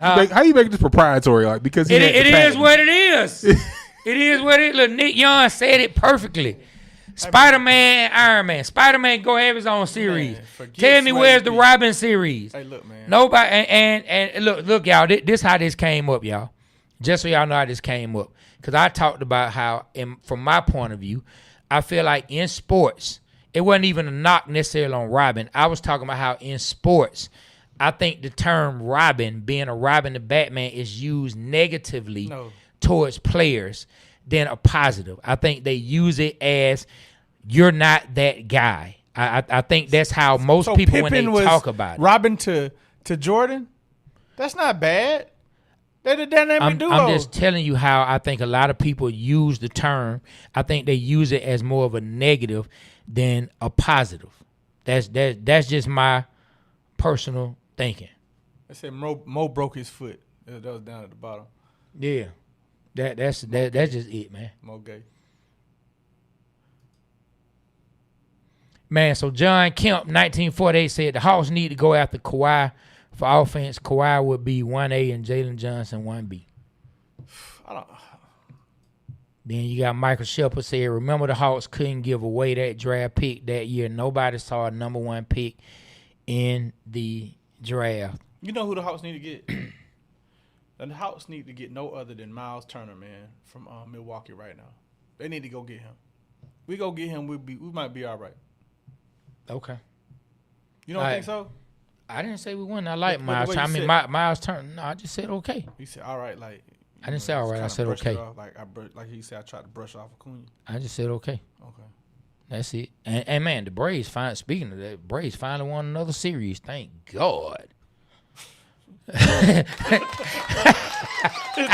How you make this proprietary? Like because it is what it is. It is what it is. Look, Nick Young said it perfectly. Spider-Man, Iron Man. Spider-Man go have his own series. Man, tell me where's the Robin series? Hey, look, man. Nobody. And look, y'all. This how this came up, y'all. Just so y'all know how this came up, because I talked about how, from my point of view, I feel like in sports, it wasn't even a knock necessarily on Robin. I was talking about how in sports, I think the term Robin, being a Robin the Batman, is used negatively towards players than a positive. I think they use it as you're not that guy. I think that's how most people, Pippen when they talk about it. Robin to Jordan, that's not bad. They're the dynamic duo. I'm just telling you how I think a lot of people use the term. I think they use it as more of a negative than a positive. That's just my personal thinking. They said Mo broke his foot. That was down at the bottom. Yeah, that's just it, man. Mo gay. Man, so John Kemp, 1948, said the Hawks need to go after Kawhi for offense. Kawhi would be 1A and Jalen Johnson 1B. Then you got Michael Shepard said, remember the Hawks couldn't give away that draft pick that year. Nobody saw a number 1 pick in the draft. You know who the Hawks need to get? The Hawks need to get no other than Miles Turner, man, from Milwaukee right now. They need to go get him. We go get him, we might be all right. Okay. You don't think so? I didn't say we wouldn't. I like Miles Turner. I mean, Miles Turner. No, I just said okay. You said all right, like. I didn't say all right. I said okay. Like he said, I tried to brush off Acuna. I just said okay. Okay. That's it. And man, the Braves speaking of that, Braves finally won another series. Thank God. That's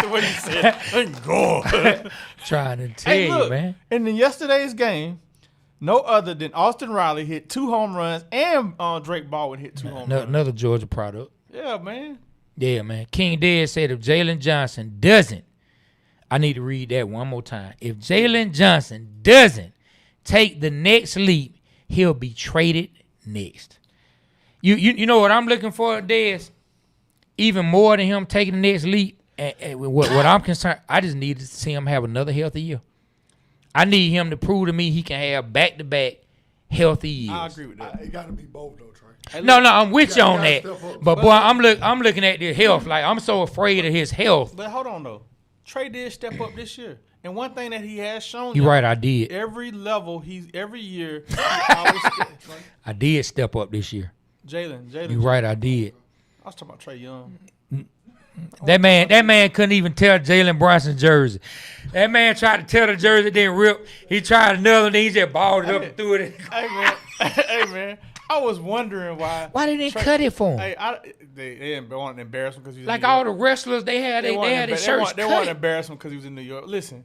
the way you said it. Thank God. Trying to tell you, man. In yesterday's game, no other than Austin Riley hit 2 home runs and Drake Baldwin hit 2 home runs. Another Georgia product. Yeah, man. Yeah, man. King Dead said if Jalen Johnson doesn't, I need to read that one more time. If Jalen Johnson doesn't take the next leap, he'll be traded next. You know what I'm looking for, Dez? Even more than him taking the next leap, and what I'm concerned, I just need to see him have another healthy year. I need him to prove to me he can have back-to-back healthy years. I agree with that. It got to be both, though, Trey. Hey, no, I'm with you on that. But boy, I'm I'm looking at his health. Like I'm so afraid of his health. But hold on though, Trey did step up this year, and one thing that he has shown. You're right, I did. Every level, every year. He always I did step up this year. Jalen. You're right, I did. I was talking about Trey Young. That man couldn't even tell Jalen Brunson's jersey. That man tried to tell the jersey, then rip. He tried another, then he just balled it up and threw it. Hey man, I was wondering why. Why didn't they cut it for him? Hey, they didn't want to embarrass him because he was like in New York. all the wrestlers, they had their shirts cut. They wanted to embarrass him because he was in New York. Listen,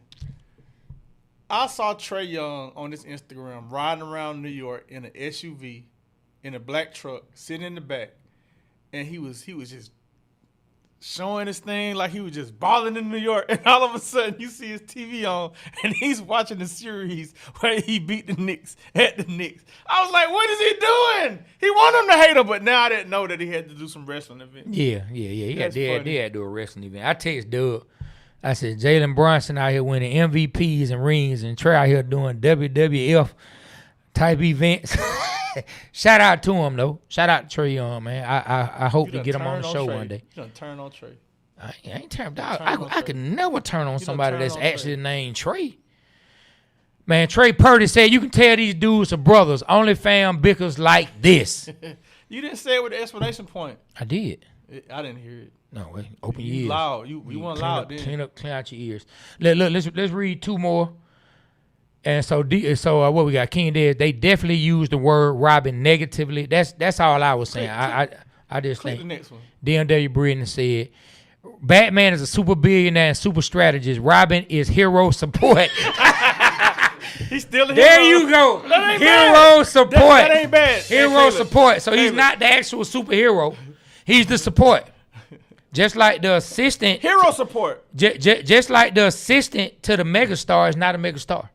I saw Trey Young on this Instagram riding around New York in an SUV, in a black truck, sitting in the back, and he was just showing his thing like he was just balling in New York, and all of a sudden you see his TV on, and he's watching the series where he beat the Knicks at the Knicks. I was like, what is he doing? He wanted him to hate him, but now I didn't know that he had to do some wrestling events. Yeah. He had to do a wrestling event. I text Doug. I said, Jalen Brunson out here winning MVPs and rings, and Trey out here doing WWF type events. Shout out to him though. Shout out to Trey Young, man. I hope to get him on the show one day. You done turn on Trey. I ain't turned out. I could never turn on somebody that's actually named Trey. Man, Trey Purdy said you can tell these dudes are brothers. Only fam bickers like this. You didn't say it with the explanation point. I did. I didn't hear it. No, wait. Open your ears. Loud. You weren't loud then. Clean out your ears. Let's read 2 more. And so what we got? King Dead. They definitely used the word Robin negatively. That's all I was saying. I just think. The next one. DMW Breeden said, Batman is a super billionaire and super strategist. Robin is hero support. He's still a hero. There you go. Hero support. That ain't bad. Hero support. So he's not the actual superhero. He's the support. Just like the assistant. Hero support. Just like the assistant to the megastar is not a megastar.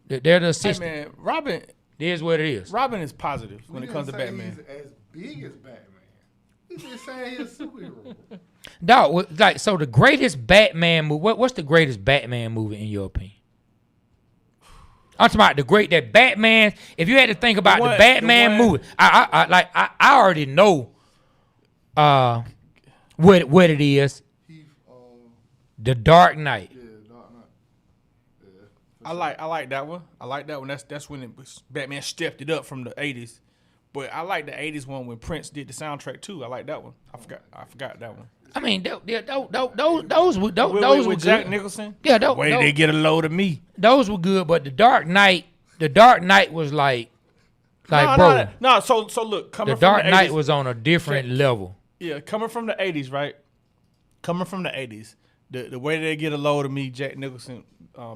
They're the assistant. Hey man, Robin. It is what it is. Robin is positive when it comes to Batman. He's as big as Batman. He's just saying he's a superhero. Dog, like, so the greatest Batman movie. What's the greatest Batman movie in your opinion? I'm talking about that Batman. If you had to think about the Batman movie, I already know what it is. The Dark Knight. Yeah, Dark Knight. Yeah, I like that one. I like that one. That's when Batman stepped it up from the 80s. But I like the 80s one when Prince did the soundtrack too. I like that one. I forgot that one. I mean, those were with good. Jack Nicholson. Yeah, Wait till they get a load of me. Those were good, but the Dark Knight was like bro. No, so look, coming the from Dark the 80s, Knight was on a different level. Yeah, coming from the 80s, right? Coming from the 80s, the way they get a load of me, Jack Nicholson,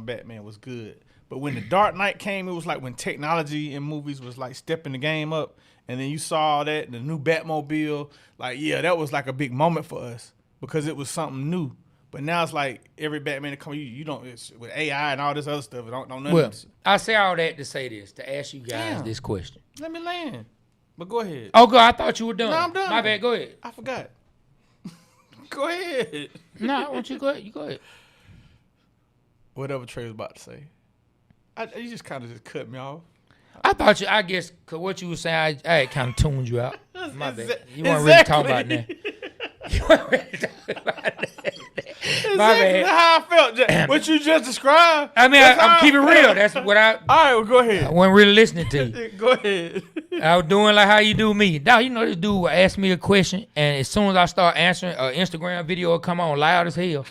Batman was good. But when the Dark Knight came, it was like when technology in movies was like stepping the game up. And then you saw that, the new Batmobile. Like, yeah, that was like a big moment for us because it was something new. But now it's like every Batman that comes, you don't, it's with AI and all this other stuff. Don't none Well, of this. I say all that to say this, to ask you guys this question. Let me land. But go ahead. Oh, God, I thought you were done. No, I'm done. My bad, go ahead. I forgot. Go ahead. No, I want you to go ahead. You go ahead. Whatever Trey was about to say. You just kind of just cut me off. I thought I guess, because what you were saying, I kind of tuned you out. My bad. You weren't Exactly. really talking about that. You weren't really talking about that. My Exactly bad. how I felt. What you just described. I mean, I'm keeping it real. That's what All right, well, go I ahead. wasn't really listening to you. Go ahead. I was doing like how you do me. Now, you know, this dude will ask me a question, and as soon as I start answering, an Instagram video will come on loud as hell.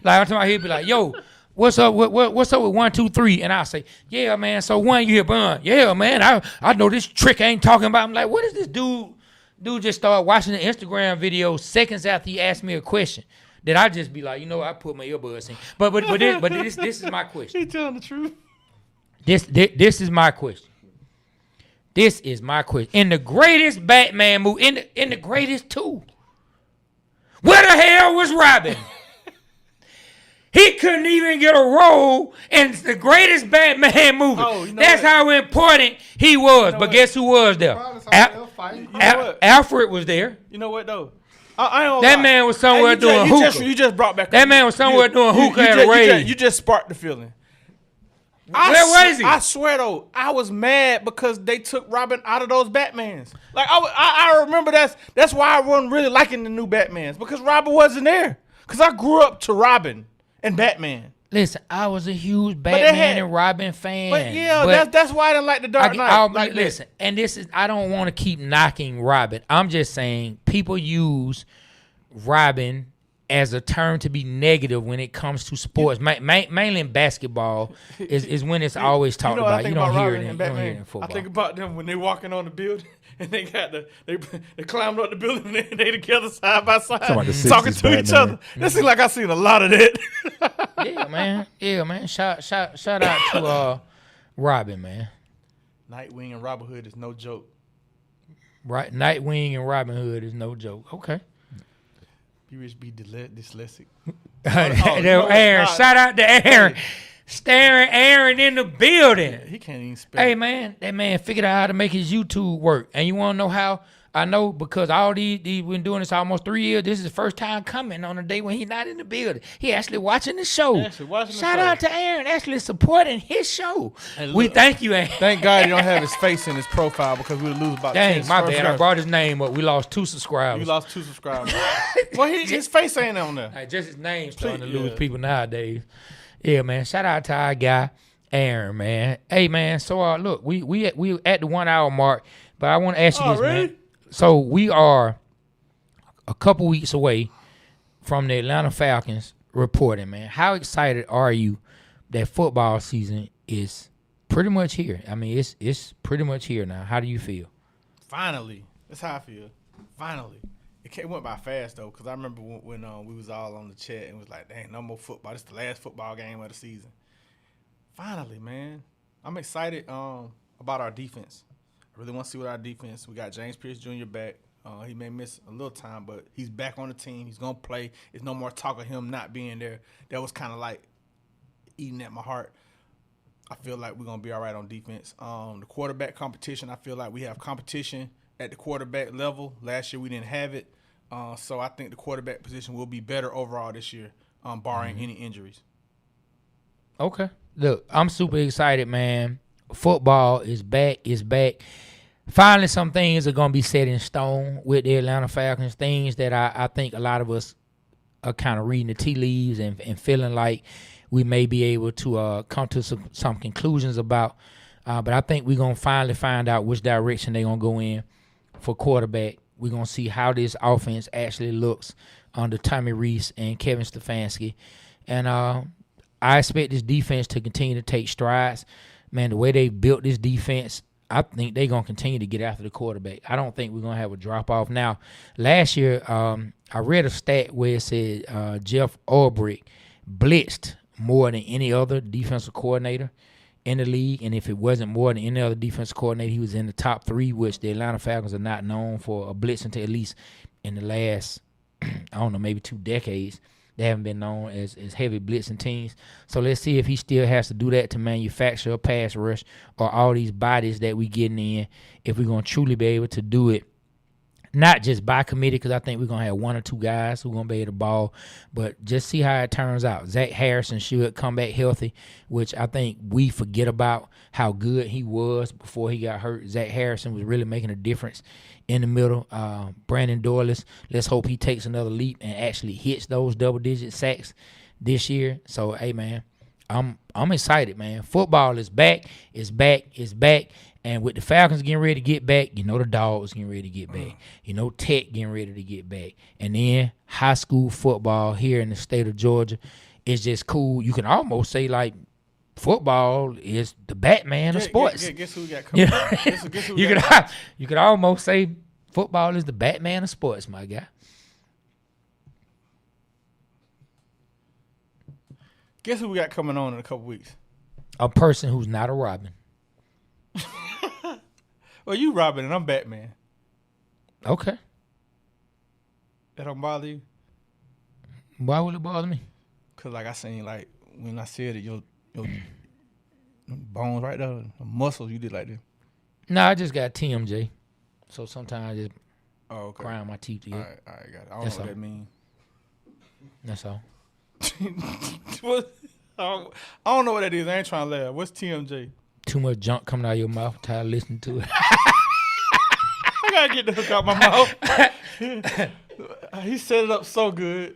Like, I'm talking about, he'll be like, yo, what's up? What's up with 1, 2, 3? And I'll say, yeah, man. So one, you hear Bun. Yeah, man. I know this trick I ain't talking about. I'm like, what is this dude? Dude just started watching the Instagram video seconds after he asked me a question. Then I just be like, you know, I put my earbuds in. But this is my question. He telling the truth. This is my question. This is my question. In the greatest Batman movie, in the greatest two, where the hell was Robin? He couldn't even get a role in the greatest Batman movie. Oh, you know That's what? how important he was. But guess who was there? Probably somebody else fighting. You know what? Alfred was there. You know what, though? I ain't gonna That lie. man was somewhere doing hookah. You just brought back. That man was somewhere doing hookah at a rave. You just sparked the feeling. Where was he? I swear, though, I was mad because they took Robin out of those Batmans. Like, I remember that's why I wasn't really liking the new Batmans, because Robin wasn't there. Because I grew up to Robin and Batman. Listen, I was a huge Batman and Robin fan. But yeah, that's why I didn't like the Dark Knight. Listen, and this is, I don't want to keep knocking Robin. I'm just saying people use Robin as a term to be negative when it comes to sports. Mainly in basketball is when it's always talked about. You don't hear it in football. I think about them when they walking on the building and they got they climbed up the building and they together side by side Talking about the 60s talking to each Batman. other. This seems like I seen a lot of that. Yeah, man. Shout out to Robin, man. Nightwing and Robin Hood is no joke. Right, Nightwing and Robin Hood is no joke. Okay. Be rich, be dyslexic. Aaron, shout out to Aaron. Staring Aaron in the building. He can't even spell. Hey, man, that man figured out how to make his YouTube work. And you want to know how? I know because all these been doing this almost 3 years. This is the first time coming on a day when he's not in the building. He actually watching the show. Shout out to Aaron actually supporting his show. Hey, We thank you, Aaron. Thank God he don't have his face in his profile because we would lose about 10 Dang, my bad. I subscribers. brought his name up. We lost 2 subscribers. You lost 2 subscribers. Well, his face ain't on there. Hey, just his name's starting to Yeah. lose people nowadays. Yeah, man. Shout out to our guy, Aaron, man. Hey, man. So, look, we at the 1 hour mark, but I want to ask you this, really? man. So we are a couple weeks away from the Atlanta Falcons reporting, man. How excited are you that football season is pretty much here? I mean, it's pretty much here now. How do you feel? Finally. That's how I feel. Finally. It went by fast, though, because I remember when we was all on the chat and was like, dang, no more football. This is the last football game of the season. Finally, man. I'm excited about our defense. I really want to see what our defense. We got James Pierce Jr. back. He may miss a little time, but he's back on the team. He's going to play. There's no more talk of him not being there. That was kind of like eating at my heart. I feel like we're going to be all right on defense. The quarterback competition, I feel like we have competition at the quarterback level. Last year we didn't have it. So I think the quarterback position will be better overall this year, barring any injuries. Okay. Look, I'm super excited, man. Football is back. It's back. Finally, some things are going to be set in stone with the Atlanta Falcons, things that I think a lot of us are kind of reading the tea leaves and feeling like we may be able to come to some conclusions about. But I think we're going to finally find out which direction they're going to go in for quarterback. We're going to see how this offense actually looks under Tommy Rees and Kevin Stefanski. And I expect this defense to continue to take strides. Man, the way they built this defense, I think they're going to continue to get after the quarterback. I don't think we're going to have a drop-off. Now, last year, I read a stat where it said Jeff Ulbrich blitzed more than any other defensive coordinator in the league, and if it wasn't more than any other defensive coordinator, he was in the top 3, which the Atlanta Falcons are not known for a blitz until at least in the last, I don't know, maybe 2 decades. They haven't been known as heavy blitzing teams. So let's see if he still has to do that to manufacture a pass rush or all these bodies that we getting in, if we're going to truly be able to do it. Not just by committee, because I think we're going to have 1 or 2 guys who are going to be able to ball, but just see how it turns out. Zach Harrison should come back healthy, which I think we forget about how good he was before he got hurt. Zach Harrison was really making a difference in the middle. Brandon Doyless, let's hope he takes another leap and actually hits those double-digit sacks this year. So, hey, man, I'm excited, man. Football is back. It's back. It's back. And with the Falcons getting ready to get back, you know the Dogs getting ready to get back. You know Tech getting ready to get back. And then high school football here in the state of Georgia is just cool. You can almost say, like, football is the Batman of sports. Guess who we got coming? Guess who You could almost say football is the Batman of sports, my guy. Guess who we got coming on in a couple weeks? A person who's not a Robin. Well, you Robin and I'm Batman. Okay. That don't bother you? Why would it bother me? Cause like I seen, like when I said it, your bones right there, the muscles you did like this. Nah, I just got TMJ. So sometimes I just Okay. grind my teeth together. All right, got it. I don't That's know what all. that means. That's all. What? I don't know what that is. I ain't trying to laugh. What's TMJ? Too much junk coming out of your mouth. Tired of listening to it. I gotta get the hook out my mouth. He set it up so good.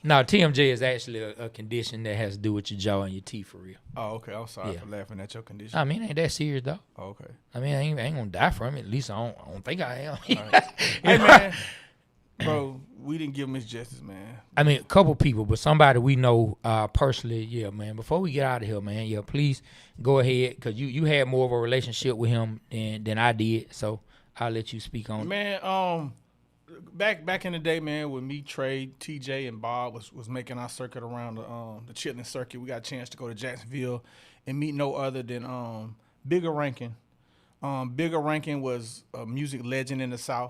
No, TMJ is actually a condition that has to do with your jaw and your teeth for real. Oh, okay. I'm sorry Yeah. for laughing at your condition. I mean, it ain't that serious, though. Oh, okay. I mean, I ain't gonna die from it. At least I don't think I am. Hey, man. Bro, we didn't give him his justice, man. I mean, a couple people, but somebody we know personally, yeah, man. Before we get out of here, man, yeah, please go ahead, because you had more of a relationship with him than I did, so I'll let you speak on it. Man, back in the day, man, when me, Trey, TJ, and Bob was making our circuit around the Chitlin circuit, we got a chance to go to Jacksonville and meet no other than Bigger Rankin. Bigger Rankin was a music legend in the South.